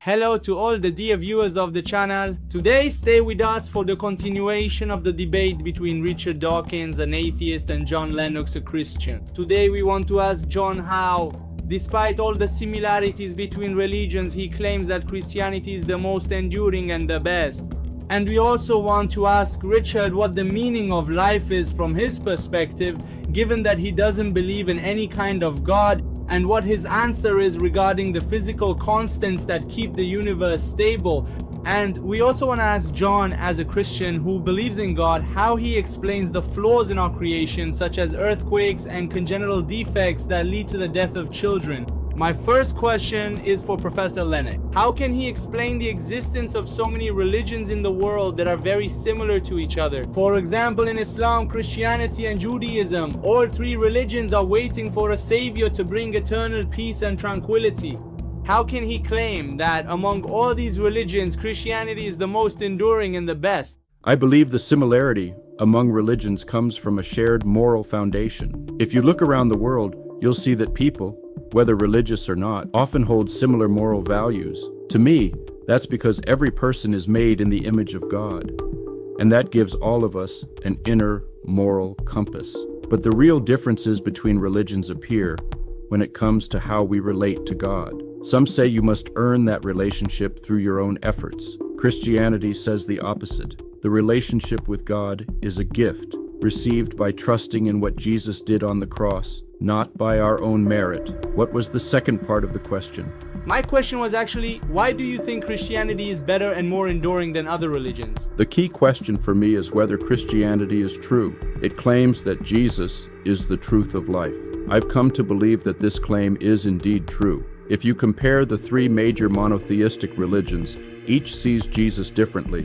Hello to all the dear viewers of the channel. Today stay with us for the continuation of the debate between Richard Dawkins, an atheist, and John Lennox, a Christian. Today we want to ask John how, despite all the similarities between religions, he claims that Christianity is the most enduring and the best. And we also want to ask Richard what the meaning of life is from his perspective, given that he doesn't believe in any kind of God, and what his answer is regarding the physical constants that keep the universe stable. And we also want to ask John, as a Christian who believes in God, how he explains the flaws in our creation, such as earthquakes and congenital defects that lead to the death of children. My first question is for Professor Lennox. How can he explain the existence of so many religions in the world that are very similar to each other? For example, in Islam, Christianity, and Judaism, all three religions are waiting for a savior to bring eternal peace and tranquility. How can he claim that among all these religions, Christianity is the most enduring and the best? I believe the similarity among religions comes from a shared moral foundation. If you look around the world, you'll see that people, whether religious or not, often hold similar moral values. To me, that's because every person is made in the image of God, and that gives all of us an inner moral compass. But the real differences between religions appear when it comes to how we relate to God. Some say you must earn that relationship through your own efforts. Christianity says the opposite. The relationship with God is a gift, received by trusting in what Jesus did on the cross, not by our own merit. What was the second part of the question? My question was actually, why do you think Christianity is better and more enduring than other religions? The key question for me is whether Christianity is true. It claims that Jesus is the truth of life. I've come to believe that this claim is indeed true. If you compare the three major monotheistic religions, each sees Jesus differently.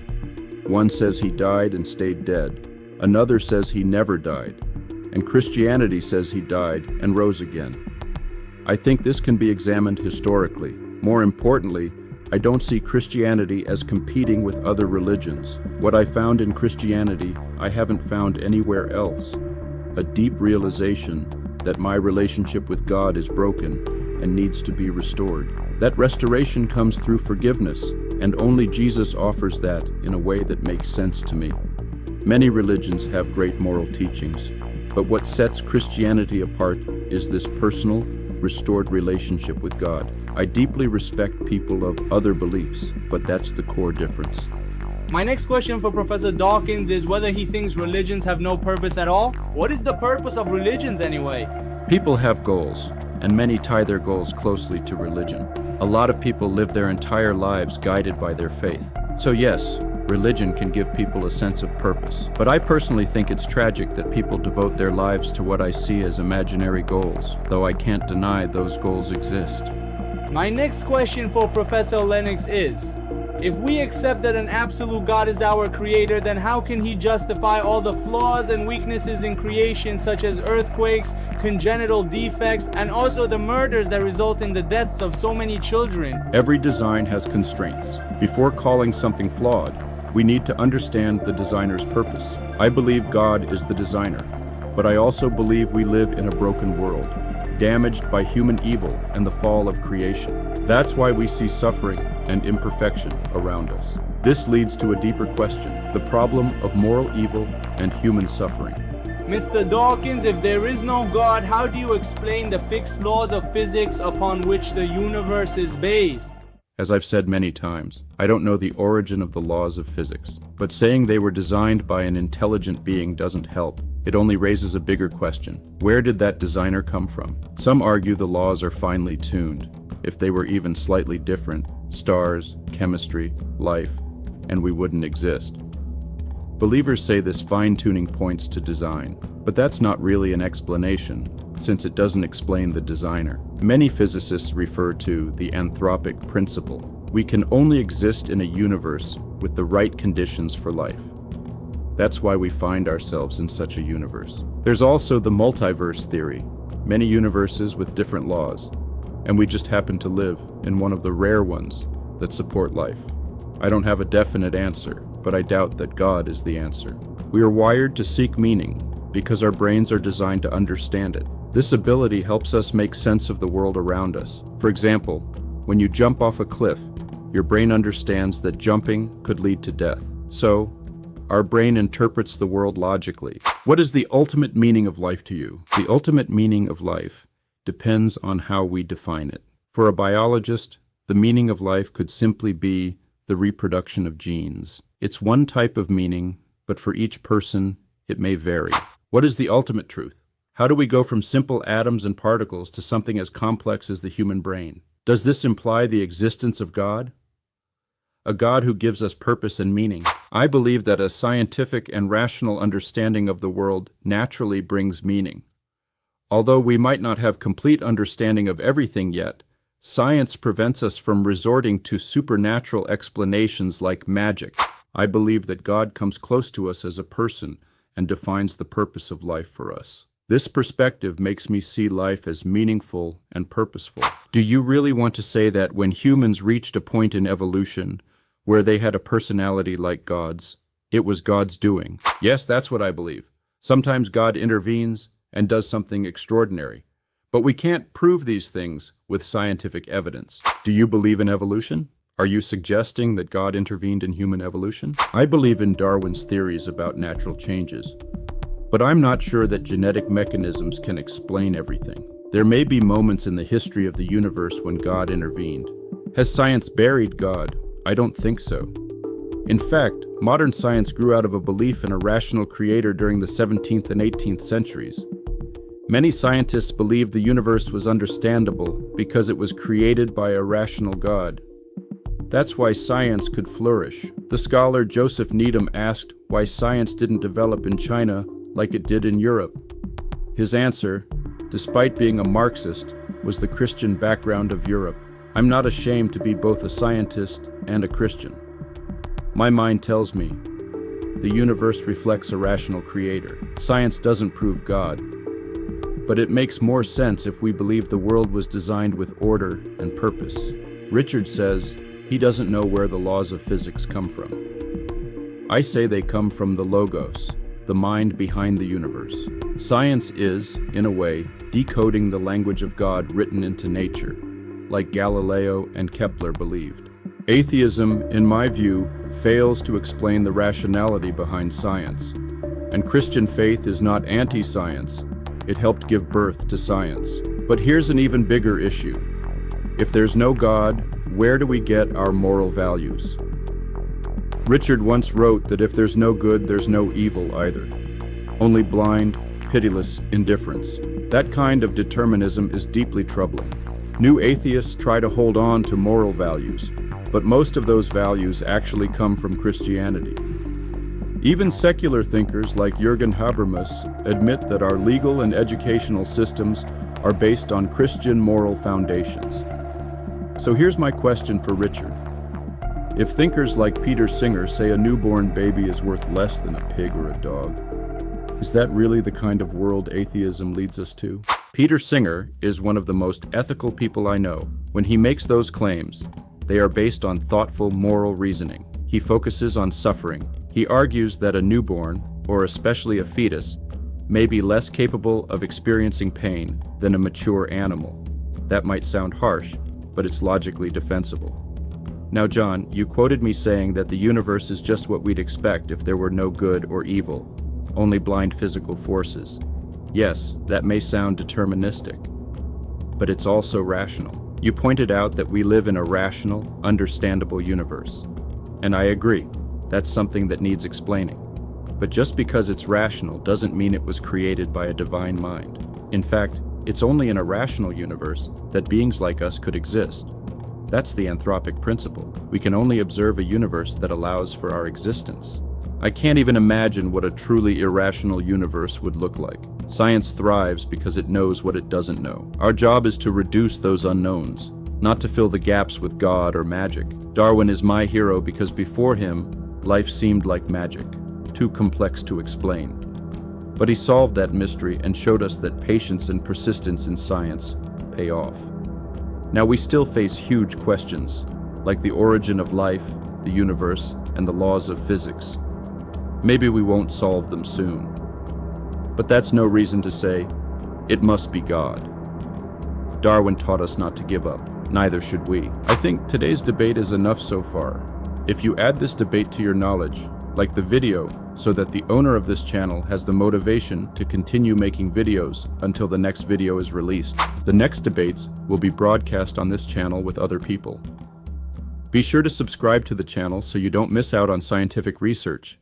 One says he died and stayed dead. Another says he never died. And Christianity says he died and rose again. I think this can be examined historically. More importantly, I don't see Christianity as competing with other religions. What I found in Christianity, I haven't found anywhere else. A deep realization that my relationship with God is broken and needs to be restored. That restoration comes through forgiveness, and only Jesus offers that in a way that makes sense to me. Many religions have great moral teachings, but what sets Christianity apart is this personal, restored relationship with God. I deeply respect people of other beliefs, but that's the core difference. My next question for Professor Dawkins is whether he thinks religions have no purpose at all. What is the purpose of religions anyway? People have goals, and many tie their goals closely to religion. A lot of people live their entire lives guided by their faith. So yes, religion can give people a sense of purpose. But I personally think it's tragic that people devote their lives to what I see as imaginary goals, though I can't deny those goals exist. My next question for Professor Lennox is, if we accept that an absolute God is our creator, then how can he justify all the flaws and weaknesses in creation, such as earthquakes, congenital defects, and also the murders that result in the deaths of so many children? Every design has constraints. Before calling something flawed, we need to understand the designer's purpose. I believe God is the designer, but I also believe we live in a broken world, damaged by human evil and the fall of creation. That's why we see suffering and imperfection around us. This leads to a deeper question, the problem of moral evil and human suffering. Mr. Dawkins, if there is no God, how do you explain the fixed laws of physics upon which the universe is based? As I've said many times, I don't know the origin of the laws of physics, but saying they were designed by an intelligent being doesn't help. It only raises a bigger question. Where did that designer come from? Some argue the laws are finely tuned. If they were even slightly different, stars, chemistry, life, and we wouldn't exist. Believers say this fine-tuning points to design, but that's not really an explanation, since it doesn't explain the designer. Many physicists refer to the anthropic principle. We can only exist in a universe with the right conditions for life. That's why we find ourselves in such a universe. There's also the multiverse theory, many universes with different laws, and we just happen to live in one of the rare ones that support life. I don't have a definite answer, but I doubt that God is the answer. We are wired to seek meaning because our brains are designed to understand it. This ability helps us make sense of the world around us. For example, when you jump off a cliff, Your brain understands that jumping could lead to death. So, our brain interprets the world logically. What is the ultimate meaning of life to you? The ultimate meaning of life depends on how we define it. For a biologist, the meaning of life could simply be the reproduction of genes. It's one type of meaning, but for each person, it may vary. What is the ultimate truth? How do we go from simple atoms and particles to something as complex as the human brain? Does this imply the existence of God? A God who gives us purpose and meaning. I believe that a scientific and rational understanding of the world naturally brings meaning. Although we might not have complete understanding of everything yet, science prevents us from resorting to supernatural explanations like magic. I believe that God comes close to us as a person and defines the purpose of life for us. This perspective makes me see life as meaningful and purposeful. Do you really want to say that when humans reached a point in evolution where they had a personality like God's, it was God's doing? Yes, that's what I believe. Sometimes God intervenes and does something extraordinary. But we can't prove these things with scientific evidence. Do you believe in evolution? Are you suggesting that God intervened in human evolution? I believe in Darwin's theories about natural changes, but I'm not sure that genetic mechanisms can explain everything. There may be moments in the history of the universe when God intervened. Has science buried God? I don't think so. In fact, modern science grew out of a belief in a rational creator during the 17th and 18th centuries. Many scientists believed the universe was understandable because it was created by a rational God. That's why science could flourish. The scholar Joseph Needham asked why science didn't develop in China like it did in Europe. His answer, despite being a Marxist, was the Christian background of Europe. I'm not ashamed to be both a scientist and a Christian. My mind tells me the universe reflects a rational creator. Science doesn't prove God, but it makes more sense if we believe the world was designed with order and purpose. Richard says he doesn't know where the laws of physics come from. I say they come from the logos, the mind behind the universe. Science is, in a way, decoding the language of God written into nature, like Galileo and Kepler believed. Atheism, in my view, fails to explain the rationality behind science. And Christian faith is not anti-science. It helped give birth to science. But here's an even bigger issue. If there's no God, where do we get our moral values? Richard once wrote that if there's no good, there's no evil either. Only blind, pitiless indifference. That kind of determinism is deeply troubling. New atheists try to hold on to moral values, but most of those values actually come from Christianity. Even secular thinkers like Jürgen Habermas admit that our legal and educational systems are based on Christian moral foundations. So here's my question for Richard. If thinkers like Peter Singer say a newborn baby is worth less than a pig or a dog, is that really the kind of world atheism leads us to? Peter Singer is one of the most ethical people I know. When he makes those claims, they are based on thoughtful moral reasoning. He focuses on suffering. He argues that a newborn, or especially a fetus, may be less capable of experiencing pain than a mature animal. That might sound harsh, but it's logically defensible. Now, John, you quoted me saying that the universe is just what we'd expect if there were no good or evil, only blind physical forces. Yes, that may sound deterministic, but it's also rational. You pointed out that we live in a rational, understandable universe. And I agree, that's something that needs explaining. But just because it's rational doesn't mean it was created by a divine mind. In fact, it's only in a rational universe that beings like us could exist. That's the anthropic principle. We can only observe a universe that allows for our existence. I can't even imagine what a truly irrational universe would look like. Science thrives because it knows what it doesn't know. Our job is to reduce those unknowns, not to fill the gaps with God or magic. Darwin is my hero because before him, life seemed like magic, too complex to explain. But he solved that mystery and showed us that patience and persistence in science pay off. Now we still face huge questions, like the origin of life, the universe, and the laws of physics. Maybe we won't solve them soon. But that's no reason to say, it must be God. Darwin taught us not to give up, neither should we. I think today's debate is enough so far. If you add this debate to your knowledge, like the video, so that the owner of this channel has the motivation to continue making videos until the next video is released. The next debates will be broadcast on this channel with other people. Be sure to subscribe to the channel so you don't miss out on scientific research.